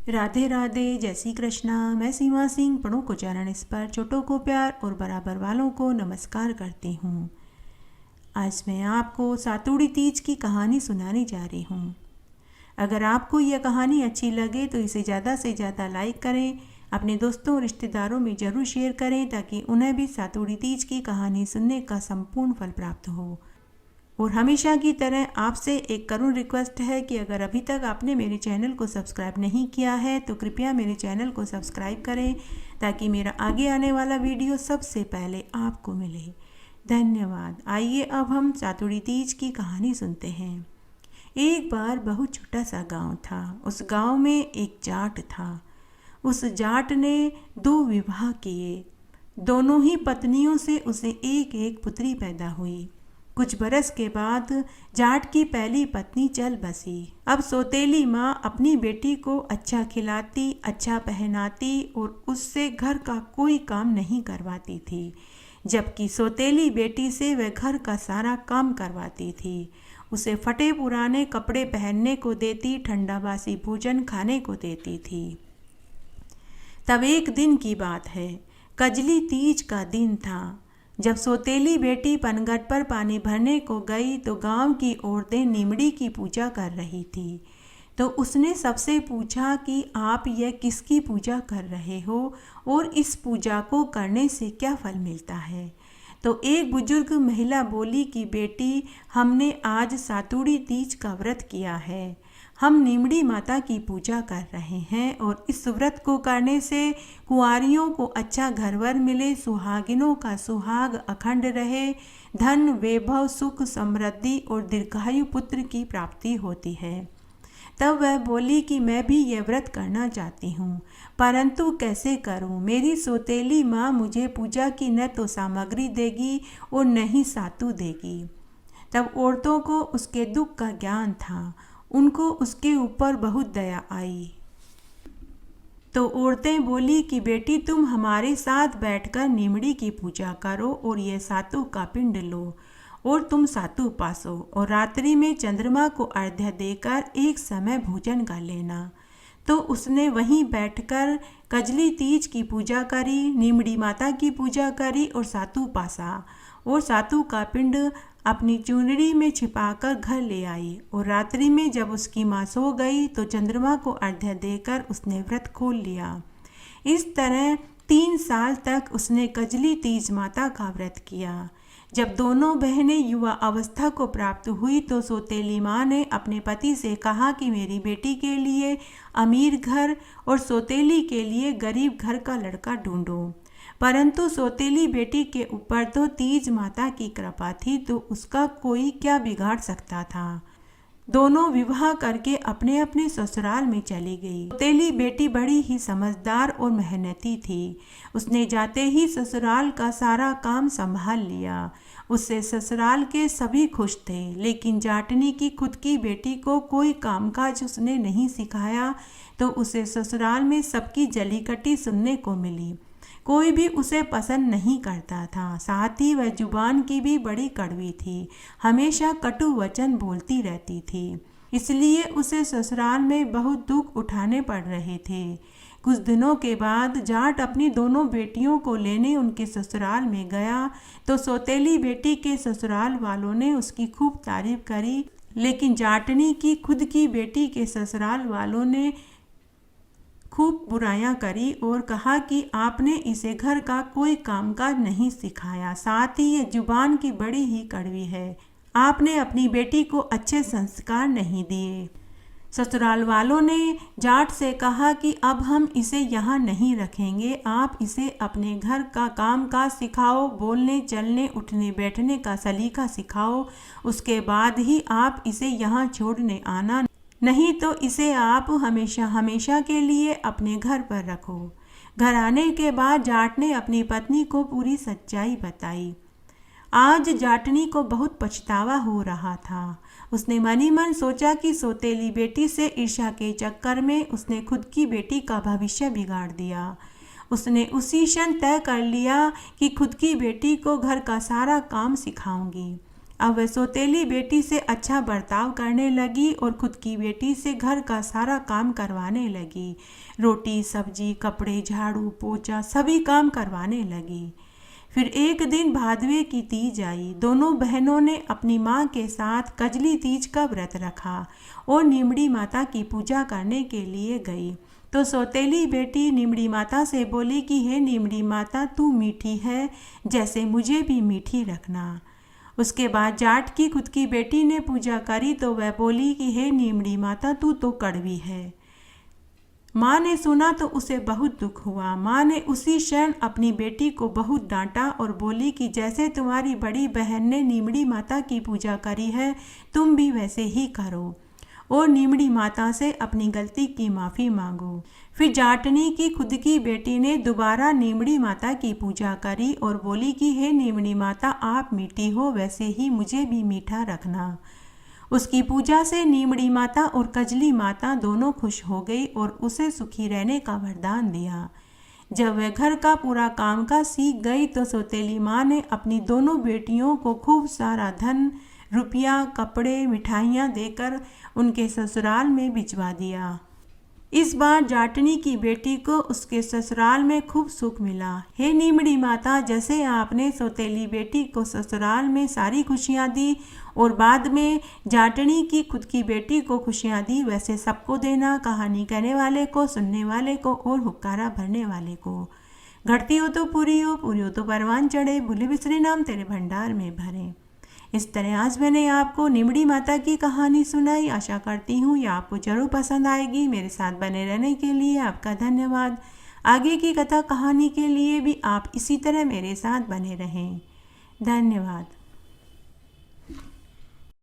राधे राधे, जय श्री कृष्णा। मैं सीमा सिंह पढ़ों को चरण इस पर, छोटों को प्यार और बराबर वालों को नमस्कार करती हूँ। आज मैं आपको सातुड़ी तीज की कहानी सुनाने जा रही हूँ। अगर आपको यह कहानी अच्छी लगे तो इसे ज़्यादा से ज़्यादा लाइक करें, अपने दोस्तों और रिश्तेदारों में ज़रूर शेयर करें ताकि उन्हें भी सातुड़ी तीज की कहानी सुनने का संपूर्ण फल प्राप्त हो। और हमेशा की तरह आपसे एक करुण रिक्वेस्ट है कि अगर अभी तक आपने मेरे चैनल को सब्सक्राइब नहीं किया है तो कृपया मेरे चैनल को सब्सक्राइब करें ताकि मेरा आगे आने वाला वीडियो सबसे पहले आपको मिले। धन्यवाद। आइए अब हम सातुड़ी तीज की कहानी सुनते हैं। एक बार बहुत छोटा सा गांव था। उस गांव में एक जाट था। उस जाट ने 2 विवाह किए। दोनों ही पत्नियों से उसे एक एक पुत्री पैदा हुई। कुछ बरस के बाद जाट की पहली पत्नी चल बसी। अब सौतेली माँ अपनी बेटी को अच्छा खिलाती, अच्छा पहनाती और उससे घर का कोई काम नहीं करवाती थी, जबकि सौतेली बेटी से वह घर का सारा काम करवाती थी। उसे फटे पुराने कपड़े पहनने को देती, ठंडा बासी भोजन खाने को देती थी। तब एक दिन की बात है, कजली तीज का दिन था। जब सौतेली बेटी पनघट पर पानी भरने को गई तो गांव की औरतें नीमड़ी की पूजा कर रही थी। तो उसने सबसे पूछा कि आप यह किसकी पूजा कर रहे हो और इस पूजा को करने से क्या फल मिलता है। तो एक बुजुर्ग महिला बोली कि बेटी, हमने आज सातुड़ी तीज का व्रत किया है। हम नीमड़ी माता की पूजा कर रहे हैं और इस व्रत को करने से कुंवारियों को अच्छा घरवर मिले, सुहागिनों का सुहाग अखंड रहे, धन वैभव सुख समृद्धि और दीर्घायु पुत्र की प्राप्ति होती है। तब वह बोली कि मैं भी यह व्रत करना चाहती हूँ, परंतु कैसे करूँ। मेरी सौतेली माँ मुझे पूजा की न तो सामग्री देगी और न ही सातु देगी। तब औरतों को उसके दुख का ज्ञान था। उनको उसके ऊपर बहुत दया आई। तो औरतें बोली कि बेटी, तुम हमारे साथ बैठकर नीमड़ी की पूजा करो और ये सातु का पिंड लो और तुम सातु पासो और रात्रि में चंद्रमा को अर्घ्य देकर एक समय भोजन कर लेना। तो उसने वहीं बैठकर कजली तीज की पूजा करी, नीमड़ी माता की पूजा करी और सातु पासा और सातु का पिंड अपनी चुनरी में छिपाकर घर ले आई। और रात्रि में जब उसकी माँ सो गई तो चंद्रमा को अर्घ्य देकर उसने व्रत खोल लिया। इस तरह 3 साल तक उसने कजली तीज माता का व्रत किया। जब दोनों बहनें युवा अवस्था को प्राप्त हुई तो सौतेली माँ ने अपने पति से कहा कि मेरी बेटी के लिए अमीर घर और सौतेली के लिए गरीब घर का लड़का ढूंढो। परंतु सौतेली बेटी के ऊपर तो तीज माता की कृपा थी, तो उसका कोई क्या बिगाड़ सकता था। दोनों विवाह करके अपने अपने ससुराल में चली गई। सौतेली बेटी बड़ी ही समझदार और मेहनती थी। उसने जाते ही ससुराल का सारा काम संभाल लिया। उससे ससुराल के सभी खुश थे, लेकिन जाटनी की खुद की बेटी को कोई कामकाज उसने नहीं सिखाया, तो उसे ससुराल में सबकी जलीकटी सुनने को मिली। कोई भी उसे पसंद नहीं करता था। साथ ही वह जुबान की भी बड़ी कड़वी थी, हमेशा कटु वचन बोलती रहती थी। इसलिए उसे ससुराल में बहुत दुख उठाने पड़ रहे थे। कुछ दिनों के बाद जाट अपनी दोनों बेटियों को लेने उनके ससुराल में गया तो सौतेली बेटी के ससुराल वालों ने उसकी खूब तारीफ करी, लेकिन जाटनी की खुद की बेटी के ससुराल वालों ने खूब बुराइयां करी और कहा कि आपने इसे घर का कोई कामकाज नहीं सिखाया, साथ ही ये जुबान की बड़ी ही कड़वी है। आपने अपनी बेटी को अच्छे संस्कार नहीं दिए। ससुराल वालों ने जाट से कहा कि अब हम इसे यहाँ नहीं रखेंगे, आप इसे अपने घर का कामकाज सिखाओ, बोलने चलने उठने बैठने का सलीका सिखाओ, उसके बाद ही आप इसे यहाँ छोड़ने आना, नहीं तो इसे आप हमेशा हमेशा के लिए अपने घर पर रखो। घर आने के बाद जाट ने अपनी पत्नी को पूरी सच्चाई बताई। आज जाटनी को बहुत पछतावा हो रहा था। उसने मनी मन सोचा कि सौतेली बेटी से ईर्ष्या के चक्कर में उसने खुद की बेटी का भविष्य बिगाड़ दिया। उसने उसी क्षण तय कर लिया कि खुद की बेटी को घर का सारा काम सिखाऊंगी। अब वह सौतेली बेटी से अच्छा बर्ताव करने लगी और खुद की बेटी से घर का सारा काम करवाने लगी। रोटी सब्जी कपड़े झाड़ू पोछा सभी काम करवाने लगी। फिर एक दिन भादवे की तीज आई। दोनों बहनों ने अपनी माँ के साथ कजली तीज का व्रत रखा और नीमड़ी माता की पूजा करने के लिए गई। तो सौतेली बेटी नीमड़ी माता से बोली कि हे नीमड़ी माता, तू मीठी है, जैसे मुझे भी मीठी रखना। उसके बाद जाट की खुद की बेटी ने पूजा करी तो वह बोली कि हे नीमड़ी माता, तू तो कड़वी है। माँ ने सुना तो उसे बहुत दुख हुआ। माँ ने उसी क्षण अपनी बेटी को बहुत डांटा और बोली कि जैसे तुम्हारी बड़ी बहन ने नीमड़ी माता की पूजा करी है, तुम भी वैसे ही करो और नीमड़ी माता से अपनी गलती की माफ़ी मांगो। फिर जाटनी की खुद की बेटी ने दोबारा नीमड़ी माता की पूजा करी और बोली कि हे नीमड़ी माता, आप मीठी हो, वैसे ही मुझे भी मीठा रखना। उसकी पूजा से नीमड़ी माता और कजली माता दोनों खुश हो गई और उसे सुखी रहने का वरदान दिया। जब वह घर का पूरा कामकाज सीख गई तो सौतेली माँ ने अपनी दोनों बेटियों को खूब सारा धन रुपया कपड़े मिठाइयाँ देकर उनके ससुराल में भिजवा दिया। इस बार जाटनी की बेटी को उसके ससुराल में खूब सुख मिला। हे नीमड़ी माता, जैसे आपने सौतेली बेटी को ससुराल में सारी खुशियाँ दी और बाद में जाटनी की खुद की बेटी को खुशियाँ दी, वैसे सबको देना, कहानी कहने वाले को, सुनने वाले को और हुक्कारा भरने वाले को। घटती हो तो पूरी हो, पूरी हो तो परवान चढ़े, भूले बिसरे नाम तेरे भंडार में भरे। इस तरह आज मैंने आपको नीमड़ी माता की कहानी सुनाई। आशा करती हूँ ये आपको ज़रूर पसंद आएगी। मेरे साथ बने रहने के लिए आपका धन्यवाद। आगे की कथा कहानी के लिए भी आप इसी तरह मेरे साथ बने रहें। धन्यवाद।